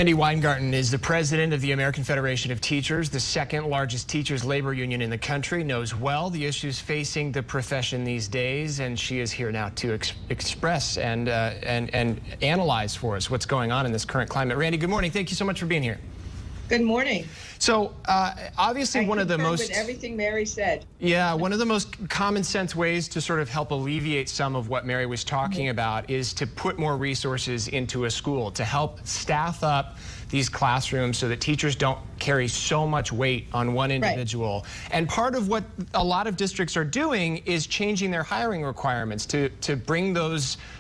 Randi Weingarten is the president of the American Federation of Teachers, the second largest teachers labor union in the country, knows well the issues facing the profession these days, and she is here now to express and analyze for us what's going on in this current climate. Randi, good morning. Thank you so much for being here. Good morning. So obviously one of the most with everything Mary said. Yeah, one of the most common sense ways to sort of help alleviate some of what Mary was talking about is to put more resources into a school to help staff up these classrooms so that teachers don't carry so much weight on one individual. Right. And part of what a lot of districts are doing is changing their hiring requirements to bring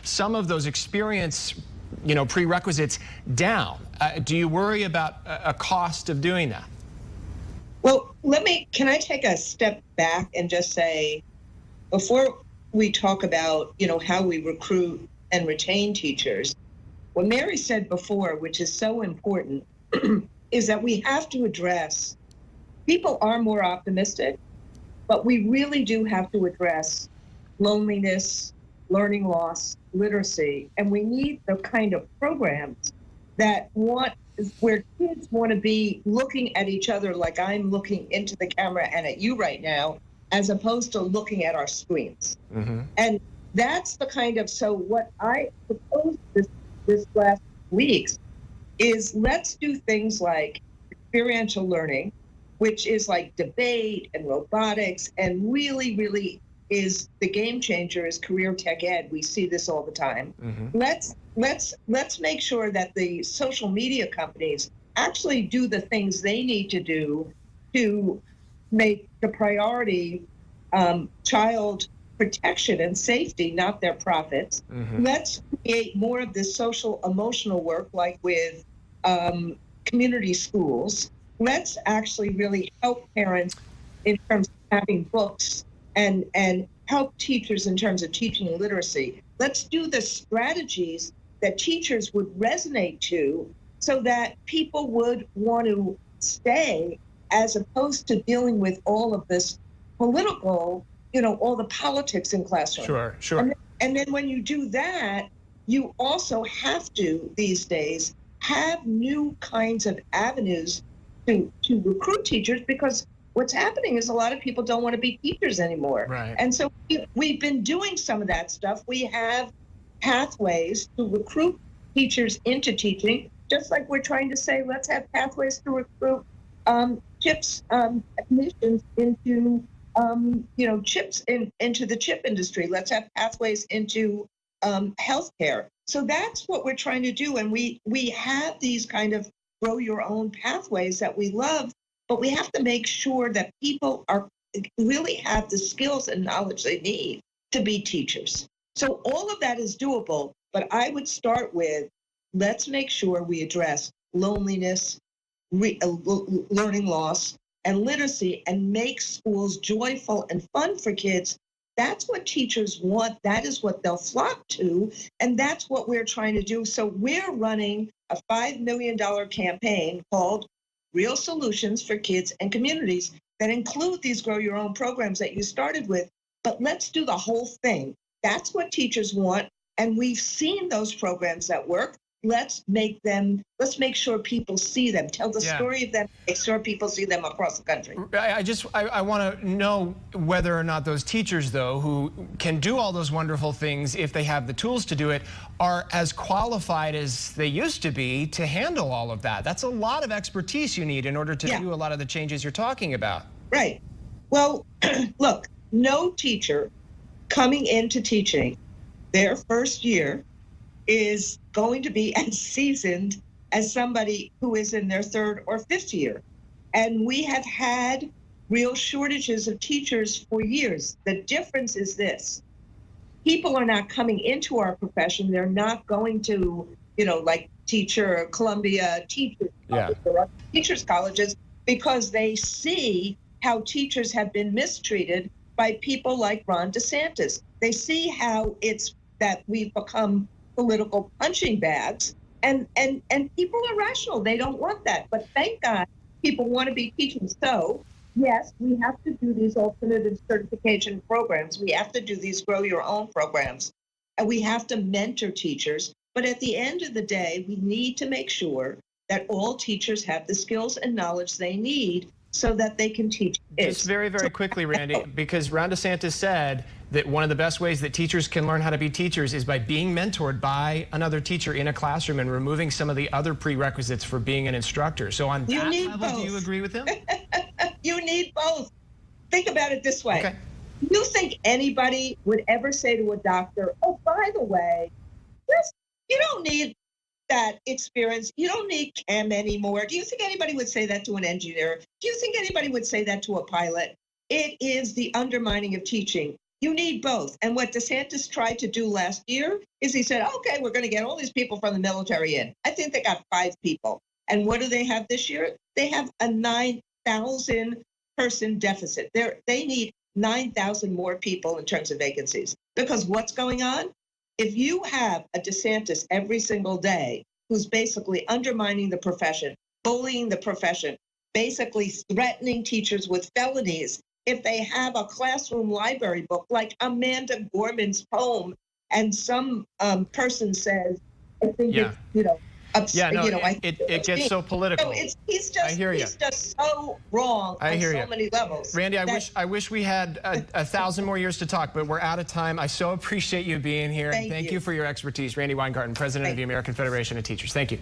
some of those experience prerequisites down. Do you worry about a cost of doing that? Well, can I take a step back and just say, before we talk about, how we recruit and retain teachers, what Mary said before, which is so important, is that we have to address, people are more optimistic, but we really do have to address loneliness, learning loss, literacy, and we need the kind of programs where kids want to be looking at each other like I'm looking into the camera and at you right now, as opposed to looking at our screens. Mm-hmm. And that's the kind of, so what I proposed this last weeks is let's do things like experiential learning, which is like debate and robotics, and really is the game changer is career tech ed. We see this all the time. Mm-hmm. Let's make sure that the social media companies actually do the things they need to do to make the priority child protection and safety, not their profits. Mm-hmm. Let's create more of this social emotional work like with community schools. Let's actually really help parents in terms of having books and help teachers in terms of teaching literacy. Let's do the strategies that teachers would resonate to so that people would want to stay, as opposed to dealing with all of this political, all the politics in classroom. Sure. And then when you do that, you also have to, these days, have new kinds of avenues to recruit teachers, because what's happening is a lot of people don't want to be teachers anymore. Right. And so we've been doing some of that stuff. We have pathways to recruit teachers into teaching, just like we're trying to say, let's have pathways to recruit chips technicians into, chips into the chip industry. Let's have pathways into healthcare. So that's what we're trying to do. And we have these kind of grow your own pathways that we love, but we have to make sure that people really have the skills and knowledge they need to be teachers. So all of that is doable, but I would start with, let's make sure we address loneliness, learning loss, and literacy, and make schools joyful and fun for kids. That's what teachers want. That is what they'll flock to, and that's what we're trying to do. So we're running a $5 million campaign called Real Solutions for Kids and Communities that include these grow your own programs that you started with, but let's do the whole thing. That's what teachers want, and we've seen those programs that work. Let's make sure people see them, tell the story of them, make sure people see them across the country. I want to know whether or not those teachers, though, who can do all those wonderful things if they have the tools to do it, are as qualified as they used to be to handle all of that. That's a lot of expertise you need in order to do a lot of the changes you're talking about. Right. Well, look, no teacher coming into teaching their first year is going to be as seasoned as somebody who is in their third or fifth year. And we have had real shortages of teachers for years. The difference is this: people are not coming into our profession. They're not going to, like teacher, Columbia teachers, or teachers colleges, because they see how teachers have been mistreated by people like Ron DeSantis. They see how it's that we've become political punching bags, and people are rational. They don't want that. But thank God people want to be teaching. So yes, we have to do these alternative certification programs. We have to do these grow your own programs, and we have to mentor teachers. But at the end of the day, we need to make sure that all teachers have the skills and knowledge they need so that they can teach kids. Just very, very quickly, Randy, because Ron DeSantis said that one of the best ways that teachers can learn how to be teachers is by being mentored by another teacher in a classroom and removing some of the other prerequisites for being an instructor. So on that level, do you agree with him? You need both. Think about it this way. Okay. You think anybody would ever say to a doctor, oh, by the way, you don't need that experience. You don't need chem anymore. Do you think anybody would say that to an engineer? Do you think anybody would say that to a pilot? It is the undermining of teaching. You need both. And what DeSantis tried to do last year is he said, okay, we're going to get all these people from the military in. I think they got 5 people. And what do they have this year? They have a 9,000 person deficit. They need 9,000 more people in terms of vacancies. Because what's going on? If you have a DeSantis every single day who's basically undermining the profession, bullying the profession, basically threatening teachers with felonies, if they have a classroom library book like Amanda Gorman's poem, and some person says, I think it's, it gets so political. So he's just so wrong on so many levels. Randy, I wish we had 1,000 more years to talk, but we're out of time. I so appreciate you being here. Thank you for your expertise. Randy Weingarten, President of the American Federation of Teachers. Thank you.